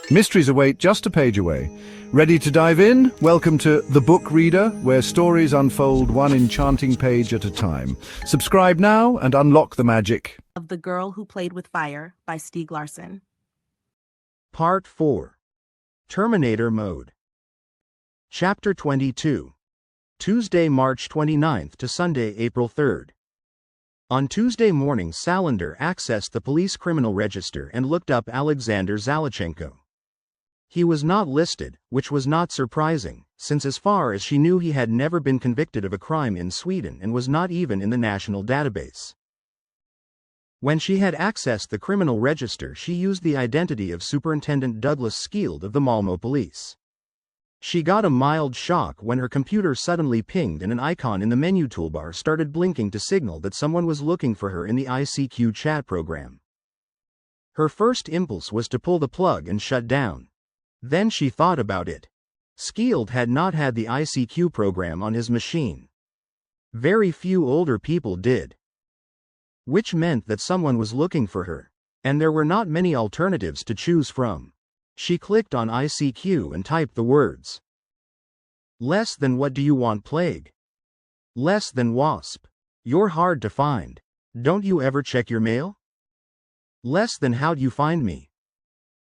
Mysteries await just a page away. Ready to dive in? Welcome to The Book Reader, where stories unfold one enchanting page at a time. Subscribe now and unlock the magic. Of The Girl Who Played with Fire by Stieg Larsson. Part 4. Terminator Mode. Chapter 22. Tuesday, March 29th to Sunday, April 3rd. On Tuesday morning, Salander accessed the police criminal register and looked up Alexander Zalachenko. He was not listed, which was not surprising, since as far as she knew he had never been convicted of a crime in Sweden and was not even in the national database. When she had accessed the criminal register, she used the identity of Superintendent Douglas Skield of the Malmö police. She got a mild shock when her computer suddenly pinged and an icon in the menu toolbar started blinking to signal that someone was looking for her in the ICQ chat program. Her first impulse was to pull the plug and shut down. Then she thought about it. Skield had not had the ICQ program on his machine. Very few older people did. Which meant that someone was looking for her, and there were not many alternatives to choose from. She clicked on ICQ and typed the words. Less than what do you want, plague? Less than wasp. You're hard to find. Don't you ever check your mail? Less than how'd you find me?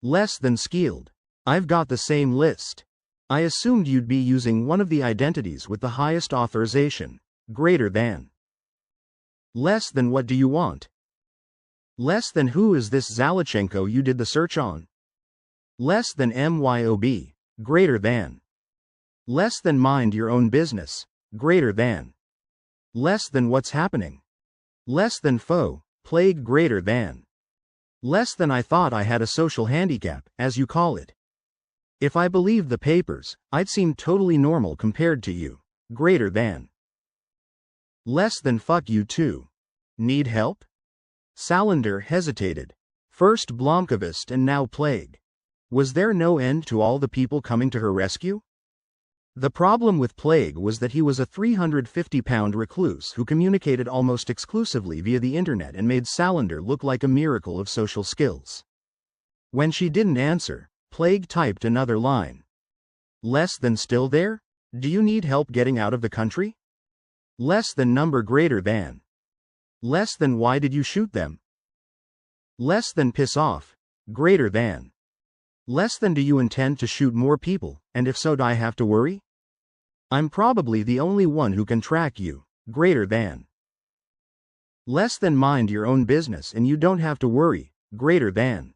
Less than Skield. I've got the same list. I assumed you'd be using one of the identities with the highest authorization. Greater than. Less than what do you want? Less than who is this Zalachenko you did the search on? Less than MYOB. Greater than. Less than mind your own business. Greater than. Less than what's happening. Less than foe. Plague. Greater than. Less than I thought I had a social handicap, as you call it. If I believed the papers, I'd seem totally normal compared to you. Greater than. Less than fuck you too. Need help? Salander hesitated. First Blomkvist and now Plague. Was there no end to all the people coming to her rescue? The problem with Plague was that he was a 350-pound recluse who communicated almost exclusively via the internet and made Salander look like a miracle of social skills. When she didn't answer, Plague typed another line. Less than still there? Do you need help getting out of the country? Less than number. Greater than. Less than why did you shoot them? Less than piss off. Greater than. Less than do you intend to shoot more people, and if so do I have to worry? I'm probably the only one who can track you. Greater than. Less than mind your own business and you don't have to worry. Greater than.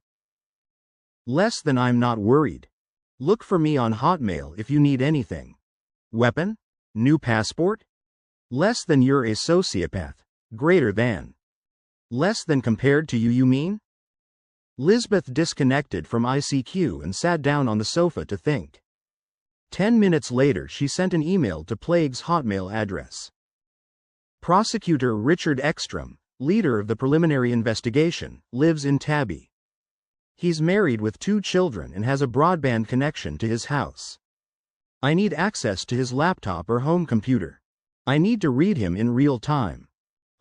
Less than I'm not worried. Look for me on Hotmail if you need anything. Weapon? New passport? Less than you're a sociopath. Greater than. Less than compared to you mean? Lisbeth disconnected from ICQ and sat down on the sofa to think. 10 minutes later she sent an email to Plague's Hotmail address. Prosecutor Richard Ekstrom, leader of the preliminary investigation, lives in Täby. He's married with 2 children and has a broadband connection to his house. I need access to his laptop or home computer. I need to read him in real time.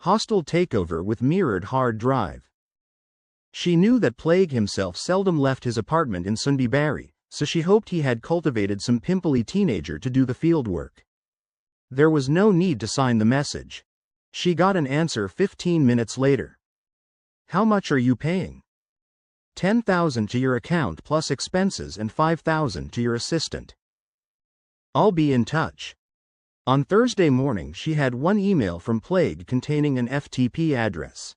Hostile takeover with mirrored hard drive. She knew that Plague himself seldom left his apartment in Sundbyberg, so she hoped he had cultivated some pimply teenager to do the fieldwork. There was no need to sign the message. She got an answer 15 minutes later. How much are you paying? 10,000 to your account plus expenses and 5,000 to your assistant. I'll be in touch. On Thursday morning she had one email from Plague containing an FTP address.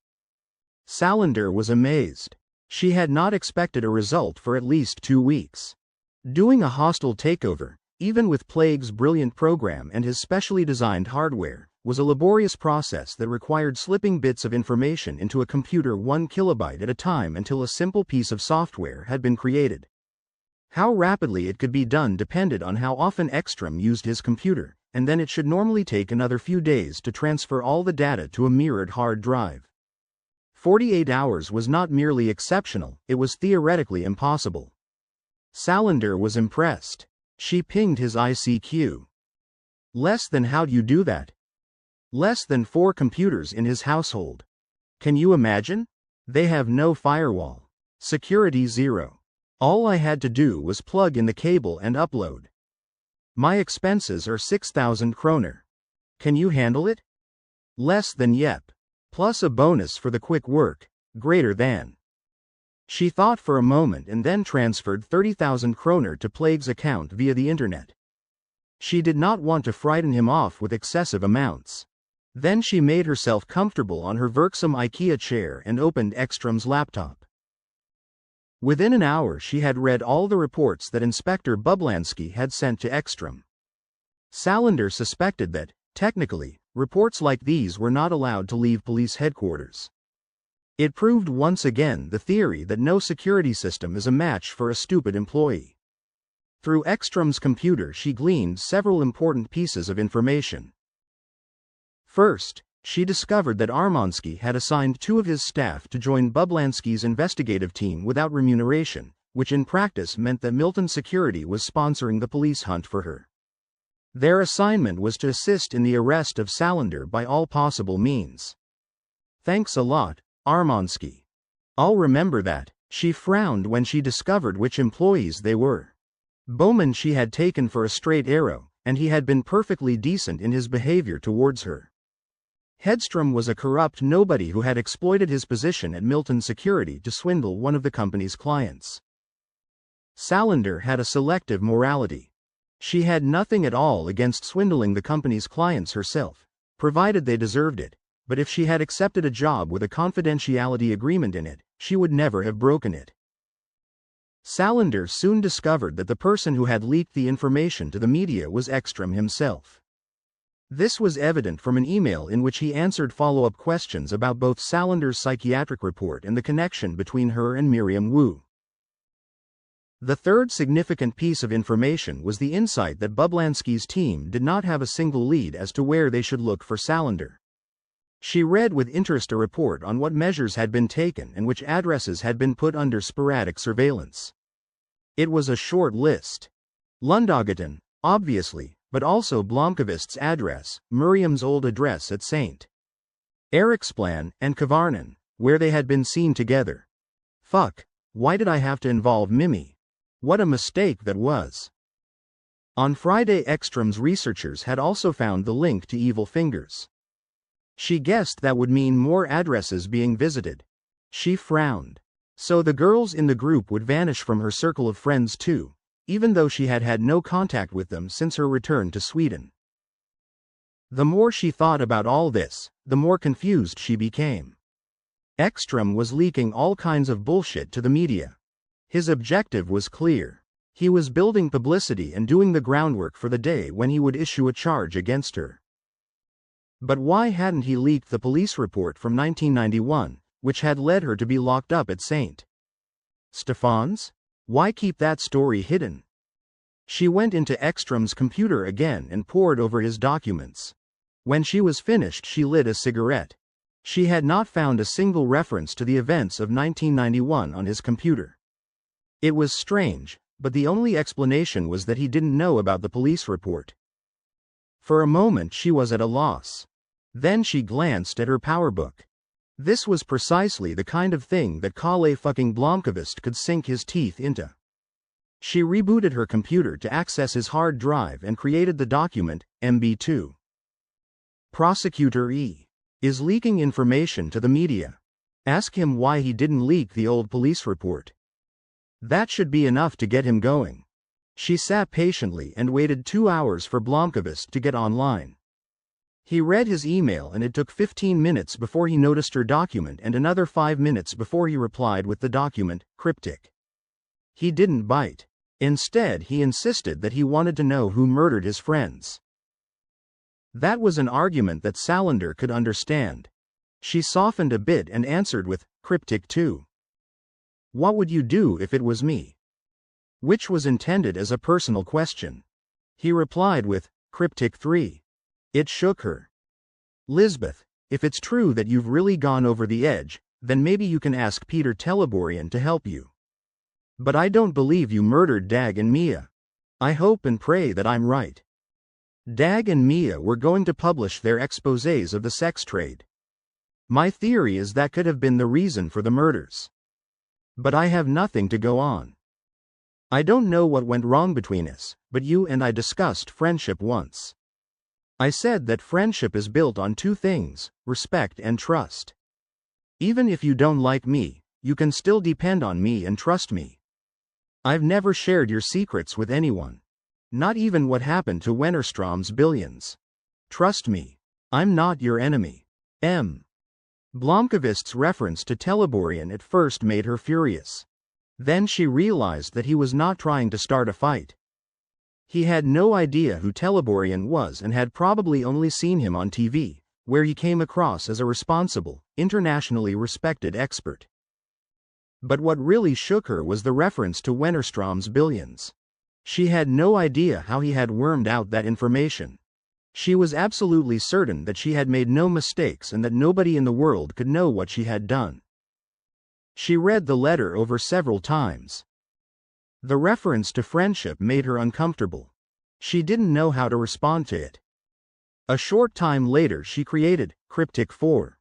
Salander was amazed. She had not expected a result for at least 2 weeks. Doing a hostile takeover, even with Plague's brilliant program and his specially designed hardware, was a laborious process that required slipping bits of information into a computer 1 kilobyte at a time until a simple piece of software had been created. How rapidly it could be done depended on how often Ekstrom used his computer, and then it should normally take another few days to transfer all the data to a mirrored hard drive. 48 hours was not merely exceptional, it was theoretically impossible. Salander was impressed. She pinged his ICQ. Less than how'd you do that? Less than 4 computers in his household. Can you imagine? They have no firewall. Security 0. All I had to do was plug in the cable and upload. My expenses are 6,000 kroner. Can you handle it? Less than yep. Plus a bonus for the quick work, greater than. She thought for a moment and then transferred 30,000 kroner to Plague's account via the internet. She did not want to frighten him off with excessive amounts. Then she made herself comfortable on her Verksam IKEA chair and opened Ekstrom's laptop. Within an hour she had read all the reports that Inspector Bublansky had sent to Ekstrom. Salander suspected that, technically, reports like these were not allowed to leave police headquarters. It proved once again the theory that no security system is a match for a stupid employee. Through Ekstrom's computer she gleaned several important pieces of information. First, she discovered that Armansky had assigned 2 of his staff to join Bublansky's investigative team without remuneration, which in practice meant that Milton Security was sponsoring the police hunt for her. Their assignment was to assist in the arrest of Salander by all possible means. Thanks a lot, Armansky. I'll remember that. She frowned when she discovered which employees they were. Bowman she had taken for a straight arrow, and he had been perfectly decent in his behavior towards her. Hedstrom was a corrupt nobody who had exploited his position at Milton Security to swindle one of the company's clients. Salander had a selective morality. She had nothing at all against swindling the company's clients herself, provided they deserved it, but if she had accepted a job with a confidentiality agreement in it, she would never have broken it. Salander soon discovered that the person who had leaked the information to the media was Ekstrom himself. This was evident from an email in which he answered follow-up questions about both Salander's psychiatric report and the connection between her and Miriam Wu. The third significant piece of information was the insight that Bublansky's team did not have a single lead as to where they should look for Salander. She read with interest a report on what measures had been taken and which addresses had been put under sporadic surveillance. It was a short list. Lundagaten, obviously, but also Blomkvist's address, Miriam's old address at St. Eriksplan, and Kavarnen, where they had been seen together. Fuck, why did I have to involve Mimi? What a mistake that was. On Friday Ekstrom's researchers had also found the link to Evil Fingers. She guessed that would mean more addresses being visited. She frowned. So the girls in the group would vanish from her circle of friends too, even though she had had no contact with them since her return to Sweden. The more she thought about all this, the more confused she became. Ekstrom was leaking all kinds of bullshit to the media. His objective was clear. He was building publicity and doing the groundwork for the day when he would issue a charge against her. But why hadn't he leaked the police report from 1991, which had led her to be locked up at St. Stefan's? Why keep that story hidden? She went into Ekstrom's computer again and pored over his documents. When she was finished she lit a cigarette. She had not found a single reference to the events of 1991 on his computer. It was strange, but the only explanation was that he didn't know about the police report. For a moment she was at a loss. Then she glanced at her PowerBook. This was precisely the kind of thing that Kalle fucking Blomkvist could sink his teeth into. She rebooted her computer to access his hard drive and created the document, MB2. Prosecutor E. is leaking information to the media. Ask him why he didn't leak the old police report. That should be enough to get him going. She sat patiently and waited 2 hours for Blomkvist to get online. He read his email and it took 15 minutes before he noticed her document and another 5 minutes before he replied with the document, cryptic. He didn't bite. Instead he insisted that he wanted to know who murdered his friends. That was an argument that Salander could understand. She softened a bit and answered with, cryptic too. What would you do if it was me? Which was intended as a personal question. He replied with, cryptic 3. It shook her. Lisbeth, if it's true that you've really gone over the edge, then maybe you can ask Peter Teleborian to help you. But I don't believe you murdered Dag and Mia. I hope and pray that I'm right. Dag and Mia were going to publish their exposés of the sex trade. My theory is that could have been the reason for the murders. But I have nothing to go on. I don't know what went wrong between us, but you and I discussed friendship once. I said that friendship is built on two things, respect and trust. Even if you don't like me, you can still depend on me and trust me. I've never shared your secrets with anyone. Not even what happened to Wennerstrom's billions. Trust me. I'm not your enemy. M. Blomkvist's reference to Teleborian at first made her furious. Then she realized that he was not trying to start a fight. He had no idea who Teleborian was and had probably only seen him on TV, where he came across as a responsible, internationally respected expert. But what really shook her was the reference to Wennerstrom's billions. She had no idea how he had wormed out that information. She was absolutely certain that she had made no mistakes and that nobody in the world could know what she had done. She read the letter over several times. The reference to friendship made her uncomfortable. She didn't know how to respond to it. A short time later she created Cryptic 4.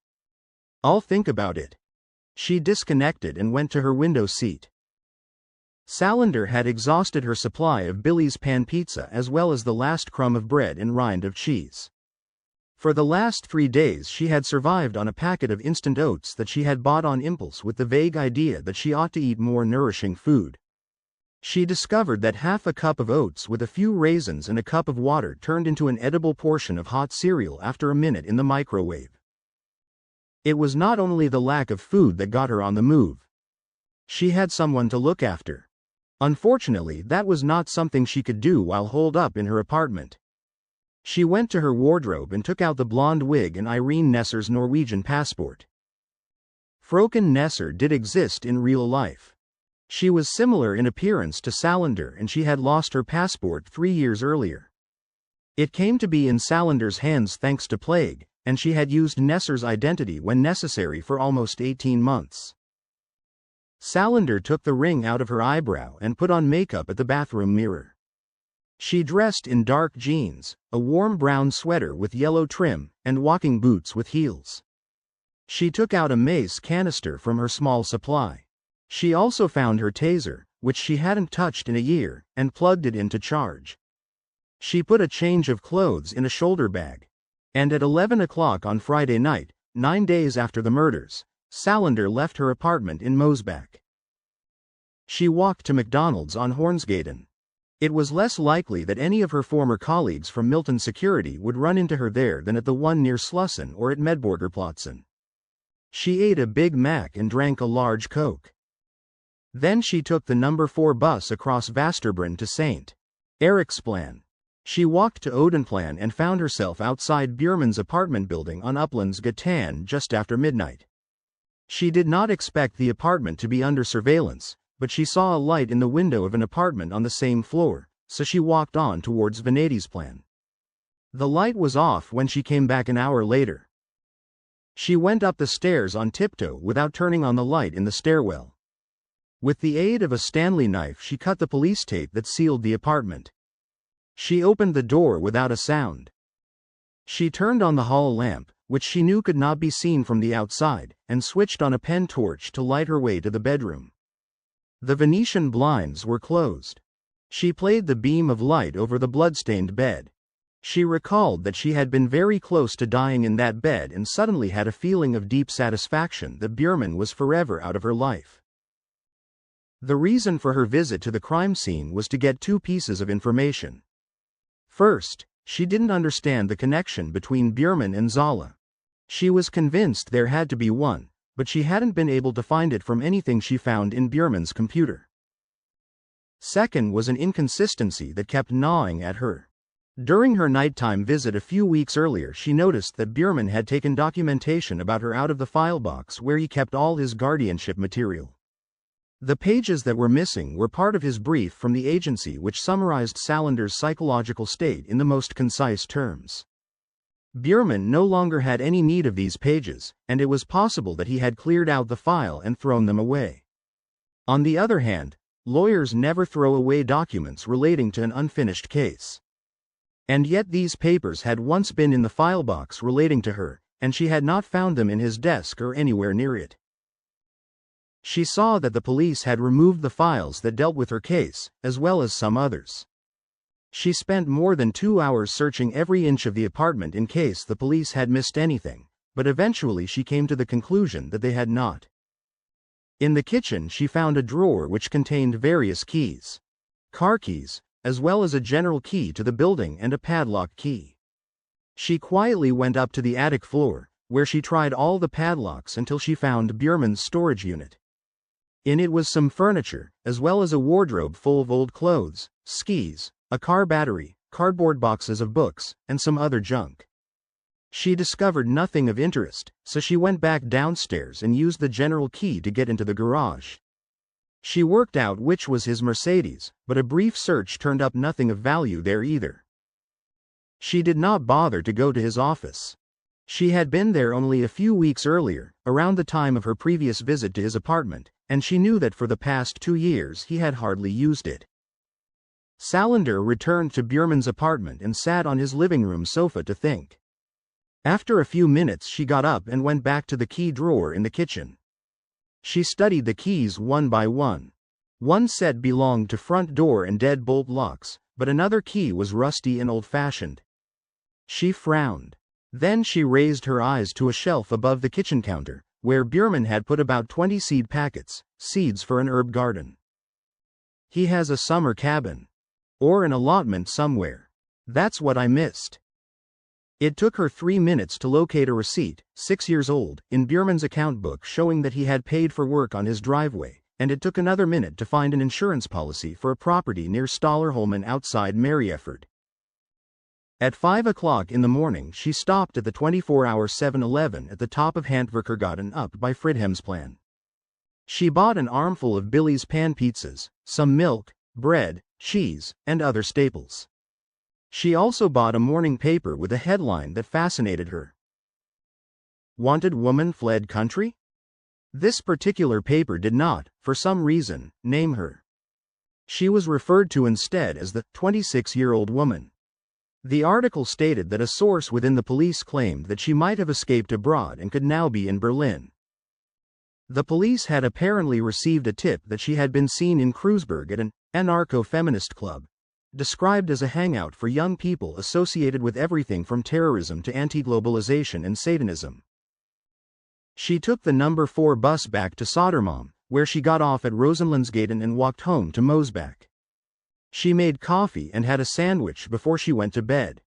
I'll think about it. She disconnected and went to her window seat. Salander had exhausted her supply of Billy's pan pizza as well as the last crumb of bread and rind of cheese. For the last 3 days she had survived on a packet of instant oats that she had bought on impulse with the vague idea that she ought to eat more nourishing food. She discovered that half a cup of oats with a few raisins and a cup of water turned into an edible portion of hot cereal after a minute in the microwave. It was not only the lack of food that got her on the move. She had someone to look after. Unfortunately, that was not something she could do while holed up in her apartment. She went to her wardrobe and took out the blonde wig and Irene Nesser's Norwegian passport. Fröken Nesser did exist in real life. She was similar in appearance to Salander and she had lost her passport 3 years earlier. It came to be in Salander's hands thanks to plague, and she had used Nesser's identity when necessary for almost 18 months. Salander took the ring out of her eyebrow and put on makeup at the bathroom mirror. She dressed in dark jeans, a warm brown sweater with yellow trim, and walking boots with heels. She took out a mace canister from her small supply. She also found her taser, which she hadn't touched in a year, and plugged it in to charge. She put a change of clothes in a shoulder bag. And at 11 o'clock on Friday night, 9 days after the murders, Salander left her apartment in Mosebach. She walked to McDonald's on Hornsgaden. It was less likely that any of her former colleagues from Milton Security would run into her there than at the one near Slussen or at Medborgerplatsen. She ate a Big Mac and drank a large Coke. Then she took the number 4 bus across Vasterbron to St. Eriksplan. She walked to Odenplan and found herself outside Bjurman's apartment building on Uplands Gatan just after midnight. She did not expect the apartment to be under surveillance, but she saw a light in the window of an apartment on the same floor, so she walked on towards Venedisplan. The light was off when she came back an hour later. She went up the stairs on tiptoe without turning on the light in the stairwell. With the aid of a Stanley knife she cut the police tape that sealed the apartment. She opened the door without a sound. She turned on the hall lamp, which she knew could not be seen from the outside, and switched on a pen torch to light her way to the bedroom. The Venetian blinds were closed. She played the beam of light over the bloodstained bed. She recalled that she had been very close to dying in that bed and suddenly had a feeling of deep satisfaction that Bjurman was forever out of her life. The reason for her visit to the crime scene was to get 2 pieces of information. First, she didn't understand the connection between Bjurman and Zala. She was convinced there had to be one, but she hadn't been able to find it from anything she found in Bjurman's computer. Second was an inconsistency that kept gnawing at her. During her nighttime visit a few weeks earlier she noticed that Bjurman had taken documentation about her out of the file box where he kept all his guardianship material. The pages that were missing were part of his brief from the agency which summarized Salander's psychological state in the most concise terms. Bjurman no longer had any need of these pages, and it was possible that he had cleared out the file and thrown them away. On the other hand, lawyers never throw away documents relating to an unfinished case. And yet these papers had once been in the file box relating to her, and she had not found them in his desk or anywhere near it. She saw that the police had removed the files that dealt with her case, as well as some others. She spent more than 2 hours searching every inch of the apartment in case the police had missed anything, but eventually she came to the conclusion that they had not. In the kitchen she found a drawer which contained various keys. Car keys, as well as a general key to the building and a padlock key. She quietly went up to the attic floor, where she tried all the padlocks until she found Bjurman's storage unit. In it was some furniture, as well as a wardrobe full of old clothes, skis, a car battery, cardboard boxes of books, and some other junk. She discovered nothing of interest, so she went back downstairs and used the general key to get into the garage. She worked out which was his Mercedes, but a brief search turned up nothing of value there either. She did not bother to go to his office. She had been there only a few weeks earlier, around the time of her previous visit to his apartment, and she knew that for the past 2 years he had hardly used it. Salander returned to Bjurman's apartment and sat on his living room sofa to think. After a few minutes she got up and went back to the key drawer in the kitchen. She studied the keys one by one. One set belonged to front door and deadbolt locks, but another key was rusty and old-fashioned. She frowned. Then she raised her eyes to a shelf above the kitchen counter, where Bjurman had put about 20 seed packets, seeds for an herb garden. He has a summer cabin. Or an allotment somewhere. That's what I missed. It took her 3 minutes to locate a receipt, 6 years old, in Bjurman's account book showing that he had paid for work on his driveway, and it took another minute to find an insurance policy for a property near Stallerholmen outside Marieford. At 5 o'clock in the morning she stopped at the 24-hour 7-Eleven at the top of Hantverkergaden up by Fridhemsplan. She bought an armful of Billy's pan pizzas, some milk, bread, cheese, and other staples. She also bought a morning paper with a headline that fascinated her. Wanted woman fled country? This particular paper did not, for some reason, name her. She was referred to instead as the 26-year-old woman. The article stated that a source within the police claimed that she might have escaped abroad and could now be in Berlin. The police had apparently received a tip that she had been seen in Kreuzberg at an anarcho-feminist club, described as a hangout for young people associated with everything from terrorism to anti-globalization and Satanism. She took the number 4 bus back to Sodermalm, where she got off at Rosenlandsgaten and walked home to Mosbach. She made coffee and had a sandwich before she went to bed.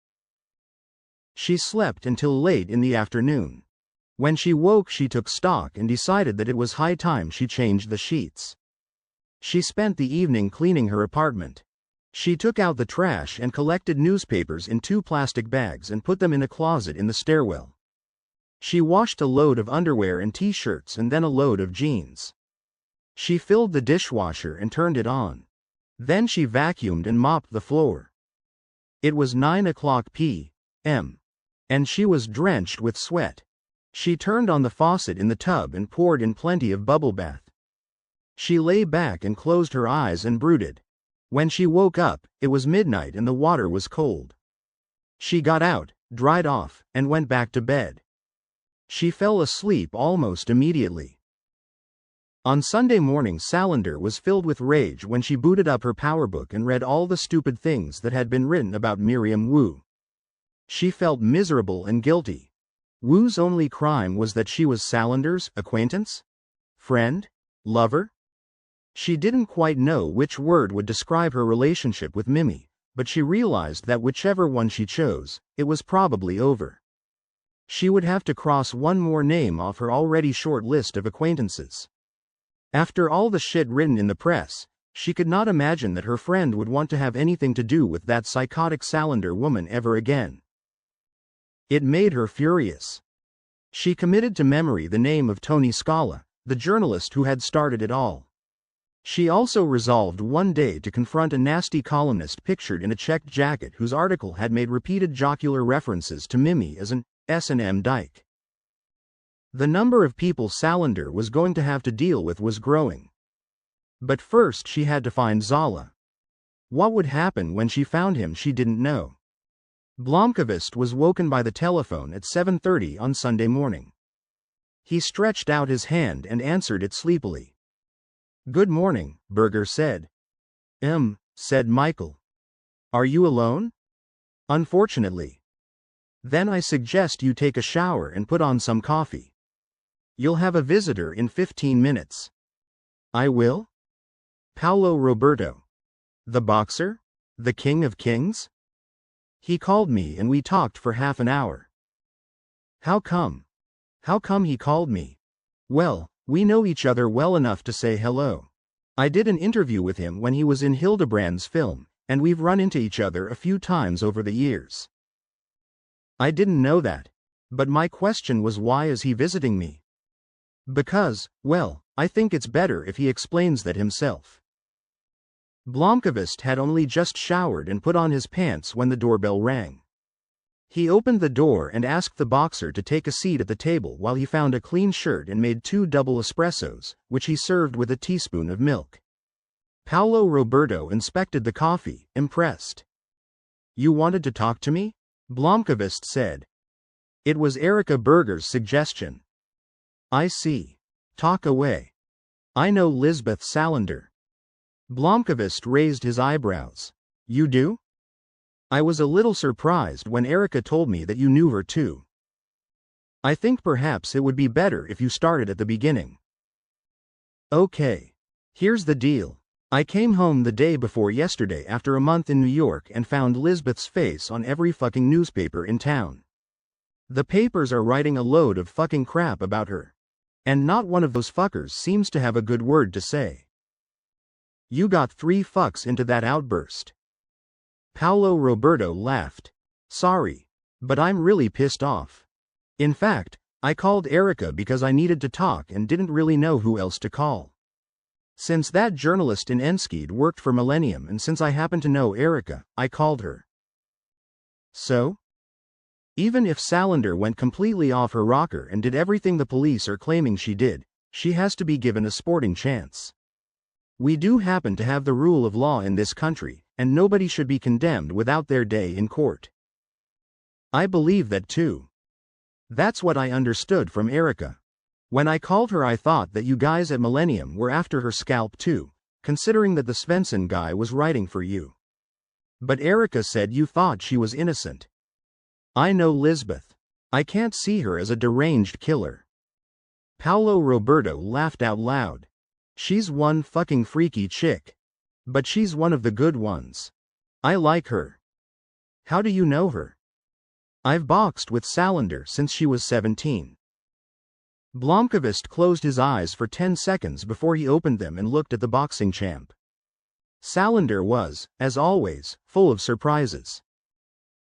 She slept until late in the afternoon. When she woke she took stock and decided that it was high time she changed the sheets. She spent the evening cleaning her apartment. She took out the trash and collected newspapers in 2 plastic bags and put them in a closet in the stairwell. She washed a load of underwear and t-shirts and then a load of jeans. She filled the dishwasher and turned it on. Then she vacuumed and mopped the floor. It was 9 o'clock p.m. and she was drenched with sweat. She turned on the faucet in the tub and poured in plenty of bubble bath. She lay back and closed her eyes and brooded. When she woke up, it was midnight and the water was cold. She got out, dried off, and went back to bed. She fell asleep almost immediately. On Sunday morning Salander was filled with rage when she booted up her PowerBook and read all the stupid things that had been written about Miriam Wu. She felt miserable and guilty. Wu's only crime was that she was Salander's acquaintance? Friend? Lover? She didn't quite know which word would describe her relationship with Mimi, but she realized that whichever one she chose, it was probably over. She would have to cross one more name off her already short list of acquaintances. After all the shit written in the press, she could not imagine that her friend would want to have anything to do with that psychotic Salander woman ever again. It made her furious. She committed to memory the name of Tony Scala, the journalist who had started it all. She also resolved one day to confront a nasty columnist pictured in a checked jacket whose article had made repeated jocular references to Mimi as an S&M dyke. The number of people Salander was going to have to deal with was growing. But first she had to find Zola. What would happen when she found him she didn't know. Blomkvist was woken by the telephone at 7:30 on Sunday morning. He stretched out his hand and answered it sleepily. Good morning, Berger said. Said Michael. Are you alone? Unfortunately. Then I suggest you take a shower and put on some coffee. You'll have a visitor in 15 minutes. I will? Paolo Roberto. The boxer? The King of Kings? He called me and we talked for half an hour. How come? How come he called me? Well, we know each other well enough to say hello. I did an interview with him when he was in Hildebrand's film, and we've run into each other a few times over the years. I didn't know that. But my question was, why is he visiting me? Because, well, I think it's better if he explains that himself. Blomkvist had only just showered and put on his pants when the doorbell rang. He opened the door and asked the boxer to take a seat at the table while he found a clean shirt and made 2 double espressos, which he served with a teaspoon of milk. Paolo Roberto inspected the coffee, impressed. You wanted to talk to me? Blomkvist said. It was Erika Berger's suggestion. I see. Talk away. I know Lisbeth Salander. Blomkvist raised his eyebrows. You do? I was a little surprised when Erika told me that you knew her too. I think perhaps it would be better if you started at the beginning. Okay. Here's the deal. I came home the day before yesterday after a month in New York and found Lisbeth's face on every fucking newspaper in town. The papers are writing a load of fucking crap about her. And not one of those fuckers seems to have a good word to say. You got 3 fucks into that outburst. Paolo Roberto laughed. Sorry. But I'm really pissed off. In fact, I called Erika because I needed to talk and didn't really know who else to call. Since that journalist in Enskede worked for Millennium and since I happen to know Erika, I called her. So? Even if Salander went completely off her rocker and did everything the police are claiming she did, she has to be given a sporting chance. We do happen to have the rule of law in this country, and nobody should be condemned without their day in court. I believe that too. That's what I understood from Erika. When I called her I thought that you guys at Millennium were after her scalp too, considering that the Svensson guy was writing for you. But Erika said you thought she was innocent. I know Lisbeth. I can't see her as a deranged killer. Paolo Roberto laughed out loud. She's one fucking freaky chick. But she's one of the good ones. I like her. How do you know her? I've boxed with Salander since she was 17. Blomkvist closed his eyes for 10 seconds before he opened them and looked at the boxing champ. Salander was, as always, full of surprises.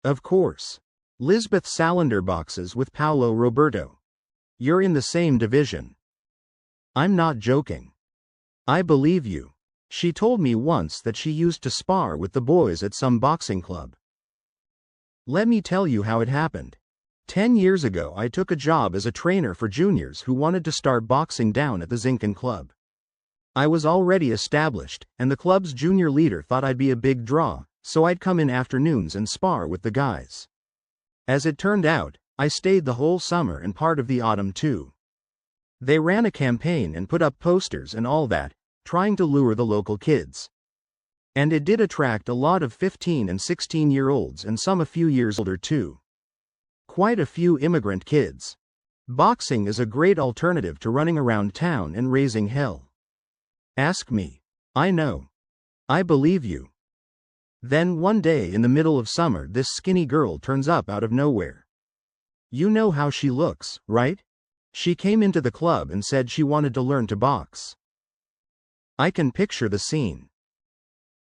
Of course. Lisbeth Salander boxes with Paolo Roberto. You're in the same division. I'm not joking. I believe you. She told me once that she used to spar with the boys at some boxing club. Let me tell you how it happened. 10 years ago I took a job as a trainer for juniors who wanted to start boxing down at the Zinken Club. I was already established, and the club's junior leader thought I'd be a big draw, so I'd come in afternoons and spar with the guys. As it turned out, I stayed the whole summer and part of the autumn too. They ran a campaign and put up posters and all that, trying to lure the local kids. And it did attract a lot of 15 and 16-year-olds and some a few years older too. Quite a few immigrant kids. Boxing is a great alternative to running around town and raising hell. Ask me. I know. I believe you. Then one day in the middle of summer this skinny girl turns up out of nowhere. You know how she looks, right? She came into the club and said she wanted to learn to box. I can picture the scene.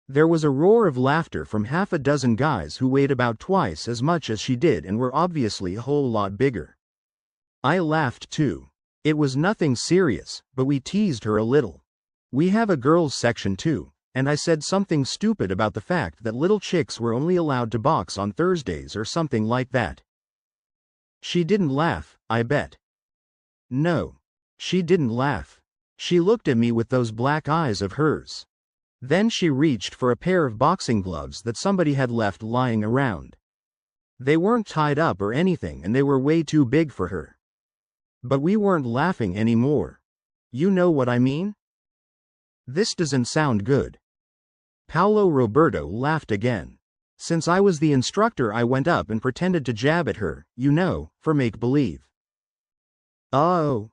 There was a roar of laughter from half a dozen guys who weighed about twice as much as she did and were obviously a whole lot bigger. I laughed too. It was nothing serious, but we teased her a little. We have a girls section too, and I said something stupid about the fact that little chicks were only allowed to box on Thursdays or something like that. She didn't laugh, I bet. No. She didn't laugh. She looked at me with those black eyes of hers. Then she reached for a pair of boxing gloves that somebody had left lying around. They weren't tied up or anything and they were way too big for her. But we weren't laughing anymore. You know what I mean? This doesn't sound good. Paolo Roberto laughed again. Since I was the instructor, I went up and pretended to jab at her, for make-believe. Oh.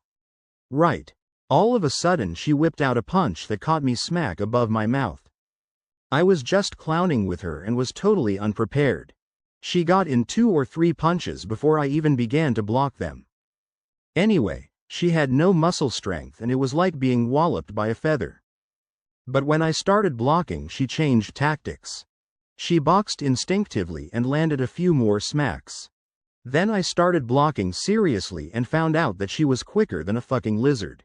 Right. All of a sudden she whipped out a punch that caught me smack above my mouth. I was just clowning with her and was totally unprepared. She got in 2 or 3 punches before I even began to block them. Anyway, she had no muscle strength and it was like being walloped by a feather. But when I started blocking, she changed tactics. She boxed instinctively and landed a few more smacks. Then I started blocking seriously and found out that she was quicker than a fucking lizard.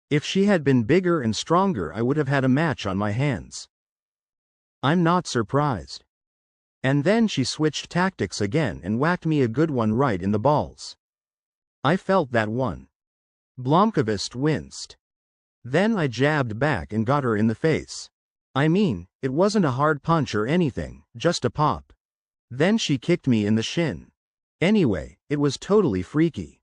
If she had been bigger and stronger, I would have had a match on my hands. I'm not surprised. And then she switched tactics again and whacked me a good one right in the balls. I felt that one. Blomkvist winced. Then I jabbed back and got her in the face. I mean, it wasn't a hard punch or anything, just a pop. Then she kicked me in the shin. Anyway, it was totally freaky.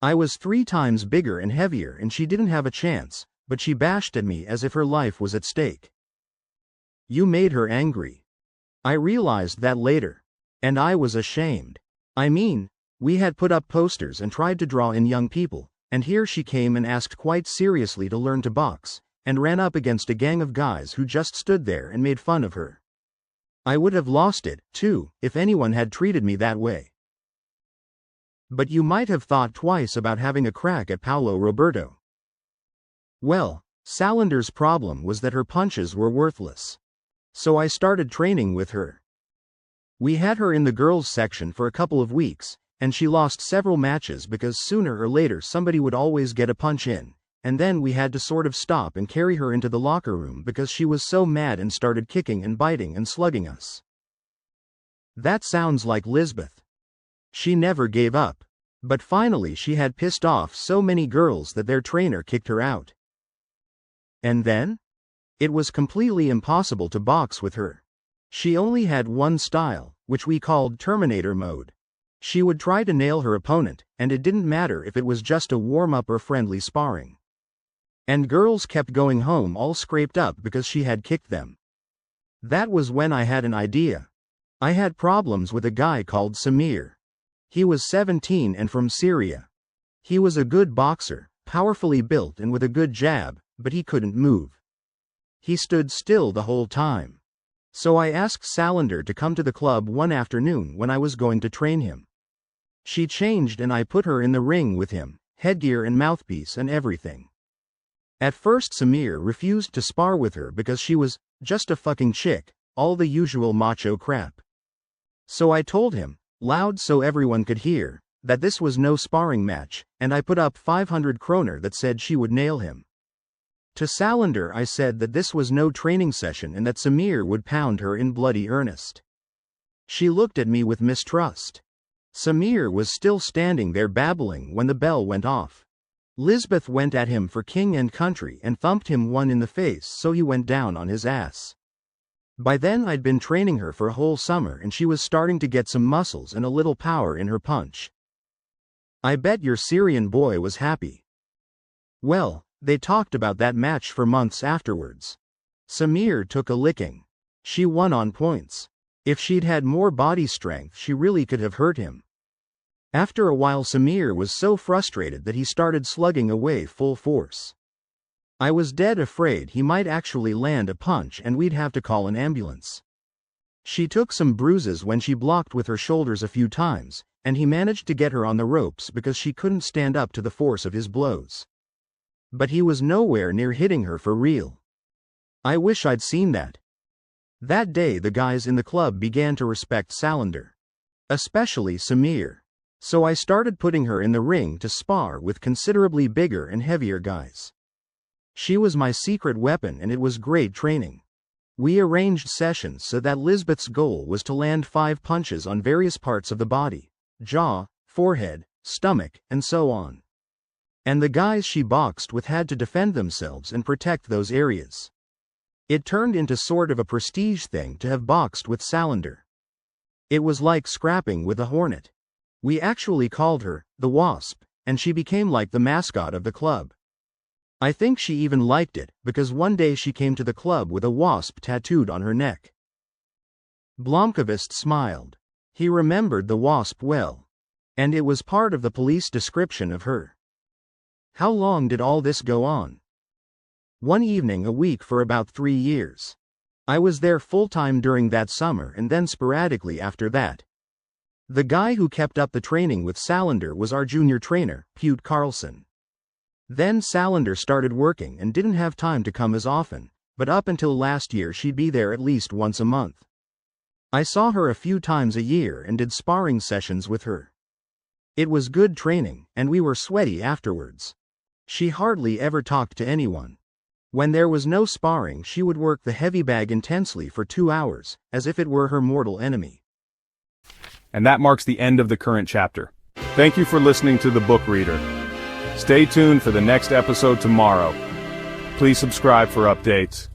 I was 3 times bigger and heavier and she didn't have a chance, but she bashed at me as if her life was at stake. You made her angry. I realized that later. And I was ashamed. I mean, we had put up posters and tried to draw in young people, and here she came and asked quite seriously to learn to box, and ran up against a gang of guys who just stood there and made fun of her. I would have lost it, too, if anyone had treated me that way. But you might have thought twice about having a crack at Paolo Roberto. Well, Salander's problem was that her punches were worthless. So I started training with her. We had her in the girls' section for a couple of weeks, and she lost several matches because sooner or later somebody would always get a punch in, and then we had to sort of stop and carry her into the locker room because she was so mad and started kicking and biting and slugging us. That sounds like Lisbeth. She never gave up. But finally she had pissed off so many girls that their trainer kicked her out. And then? It was completely impossible to box with her. She only had one style, which we called Terminator mode. She would try to nail her opponent, and it didn't matter if it was just a warm-up or friendly sparring. And girls kept going home all scraped up because she had kicked them. That was when I had an idea. I had problems with a guy called Samir. He was 17 and from Syria. He was a good boxer, powerfully built and with a good jab, but he couldn't move. He stood still the whole time. So I asked Salander to come to the club one afternoon when I was going to train him. She changed and I put her in the ring with him, headgear and mouthpiece and everything. At first Samir refused to spar with her because she was just a fucking chick, all the usual macho crap. So I told him, loud so everyone could hear, that this was no sparring match, and I put up 500 kroner that said she would nail him. To Salander I said that this was no training session and that Samir would pound her in bloody earnest. She looked at me with mistrust. Samir was still standing there babbling when the bell went off. Lisbeth went at him for king and country and thumped him one in the face so he went down on his ass. By then I'd been training her for a whole summer and she was starting to get some muscles and a little power in her punch. I bet your Syrian boy was happy. Well, they talked about that match for months afterwards. Samir took a licking. She won on points. If she'd had more body strength she really could have hurt him. After a while Samir was so frustrated that he started slugging away full force. I was dead afraid he might actually land a punch and we'd have to call an ambulance. She took some bruises when she blocked with her shoulders a few times, and he managed to get her on the ropes because she couldn't stand up to the force of his blows. But he was nowhere near hitting her for real. I wish I'd seen that. That day the guys in the club began to respect Salander. Especially Samir. So I started putting her in the ring to spar with considerably bigger and heavier guys. She was my secret weapon and it was great training. We arranged sessions so that Lisbeth's goal was to land 5 punches on various parts of the body, jaw, forehead, stomach, and so on. And the guys she boxed with had to defend themselves and protect those areas. It turned into sort of a prestige thing to have boxed with Salander. It was like scrapping with a hornet. We actually called her the Wasp, and she became like the mascot of the club. I think she even liked it, because one day she came to the club with a wasp tattooed on her neck. Blomkvist smiled. He remembered the wasp well. And it was part of the police description of her. How long did all this go on? One evening a week for about 3 years. I was there full-time during that summer and then sporadically after that. The guy who kept up the training with Salander was our junior trainer, Pute Carlson. Then Salander started working and didn't have time to come as often, but up until last year she'd be there at least once a month. I saw her a few times a year and did sparring sessions with her. It was good training, and we were sweaty afterwards. She hardly ever talked to anyone. When there was no sparring, she would work the heavy bag intensely for 2 hours, as if it were her mortal enemy. And that marks the end of the current chapter. Thank you for listening to The Book Reader. Stay tuned for the next episode tomorrow. Please subscribe for updates.